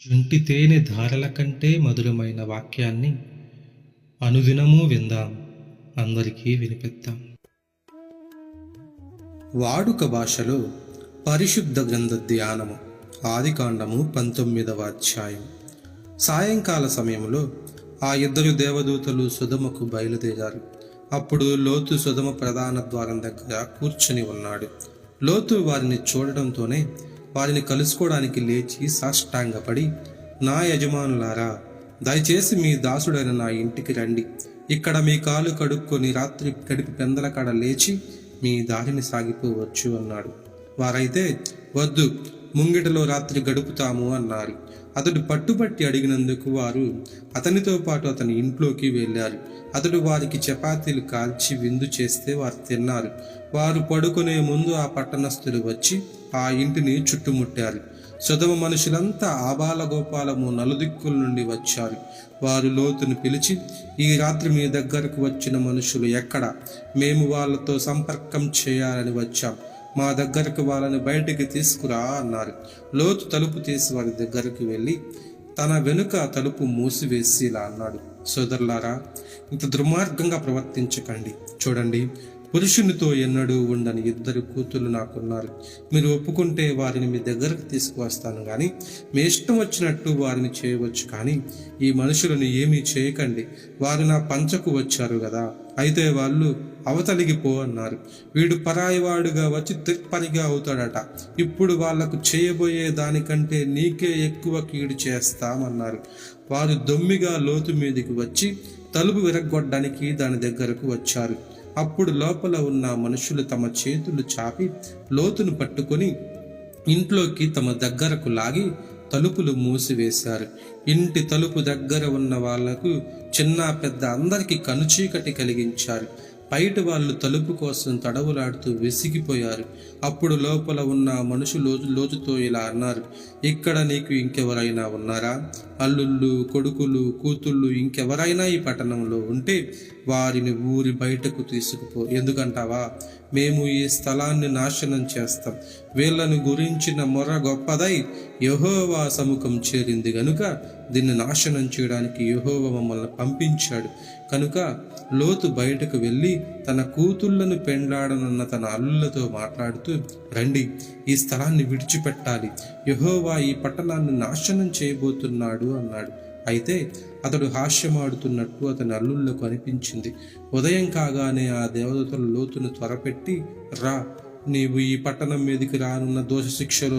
జుంటి తేనె ధారల కంటే మధురమైన వాక్యాన్ని అనుదినము విందాం, అందరికీ వినిపిద్దాం. వాడుక భాషలో పరిశుద్ధ గ్రంథ ధ్యానము. ఆదికాండము 19వ అధ్యాయం. సాయంకాల సమయంలో ఆ ఇద్దరు దేవదూతలు సొదొమకు బయలుదేరారు. అప్పుడు లోతు సొదొమ ప్రధాన ద్వారం దగ్గర కూర్చుని ఉన్నాడు. లోతు వారిని చూడటంతోనే వారిని కలుసుకోవడానికి లేచి సాష్టాంగపడి, నా యజమానులారా, దయచేసి మీ దాసుడైన నా ఇంటికి రండి. ఇక్కడ మీ కాలు కడుక్కొని రాత్రి గడిపి పెందలకాడ లేచి మీ దారిని సాగిపోవచ్చు అన్నాడు. వారైతే, వద్దు, ముంగిటలో రాత్రి గడుపుతాము అన్నారు. అతడు పట్టుబట్టి అడిగినందుకు వారు అతనితో పాటు అతని ఇంట్లోకి వెళ్ళారు. అతడు వారికి చపాతీలు కాల్చి విందు చేస్తే వారు తిన్నారు. వారు పడుకునే ముందు ఆ పట్టణస్థులు వచ్చి ఆ ఇంటిని చుట్టుముట్టారు. సొదొమ మనుషులంతా ఆబాలగోపాలము నలుదిక్కుల నుండి వచ్చారు. వారు లోతును పిలిచి, ఈ రాత్రి మీ దగ్గరకు వచ్చిన మనుషులు ఎక్కడ? మేము వాళ్ళతో సంపర్కం చేయాలని వచ్చాం. మా దగ్గరకు వాళ్ళని బయటికి తీసుకురా అన్నారు. లోతు తలుపు తీసి వారి దగ్గరకు వెళ్ళి తన వెనుక తలుపు మూసివేసి ఇలా అన్నాడు, సోదరులారా, ఇంత దుర్మార్గంగా ప్రవర్తించకండి. చూడండి, పురుషునితో ఎన్నడూ ఉండని ఇద్దరు కూతుళ్ళు నాకున్నారు. మీరు ఒప్పుకుంటే వారిని మీ దగ్గరకు తీసుకువస్తాను, కానీ మీ ఇష్టం వచ్చినట్టు వారిని చేయవచ్చు, కానీ ఈ మనుషులను ఏమీ చేయకండి. వారు నా పంచకు వచ్చారు కదా, అయితే వాళ్ళు అవతలికి పో అన్నారు. వీడు పరాయివాడుగా వచ్చి తిప్పరిగా అవుతాడట. ఇప్పుడు వాళ్లకు చేయబోయే దానికంటే నీకే ఎక్కువ కీడు చేస్తామన్నారు. వారు దొమ్మిగా లోతు మీదికి వచ్చి తలుపు విరగ్గొట్టడానికి దాని దగ్గరకు వచ్చారు. అప్పుడు లోపల ఉన్న మనుషులు తమ చేతులు చాపి లోతును పట్టుకొని ఇంట్లోకి తమ దగ్గరకు లాగి తలుపులు మూసివేశారు. ఇంటి తలుపు దగ్గర ఉన్న వాళ్లకు చిన్న పెద్ద అందరికీ కనుచీకటి కలిగించారు. బయట వాళ్ళు తలుపు కోసం తడవులాడుతూ విసిగిపోయారు. అప్పుడు లోపల ఉన్న మనుషులు లోతుతో ఇలా అన్నారు, ఇక్కడ నీకు ఇంకెవరైనా ఉన్నారా? అల్లుళ్ళు, కొడుకులు, కూతుళ్ళు ఇంకెవరైనా ఈ పట్టణంలో ఉంటే వారిని ఊరి బయటకు తీసుకుపో. ఎందుకంటావా? మేము ఈ స్థలాన్ని నాశనం చేస్తాం. వీళ్ళను గురించిన మొర గొప్పదై యెహోవా సముఖం చేరింది గనుక దీన్ని నాశనం చేయడానికి యెహోవా మమ్మల్ని పంపించాడు. కనుక లోతు బయటకు వెళ్ళి తన కూతుళ్లను పెండ్లాడనున్న తన అల్లులతో మాట్లాడుతూ, రండి, ఈ స్థలాన్ని విడిచిపెట్టాలి. యెహోవా ఈ పట్టణాన్ని నాశనం చేయబోతున్నాడు అన్నాడు. అయితే అతడు హాస్యమాడుతున్నట్టు అతని అల్లుళ్లకు అనిపించింది. ఉదయం కాగానే ఆ దేవదూతలు లోతును త్వరపెట్టి, రా, నీవు ఈ పట్టణం మీదకి రానున్న దోష శిక్షలో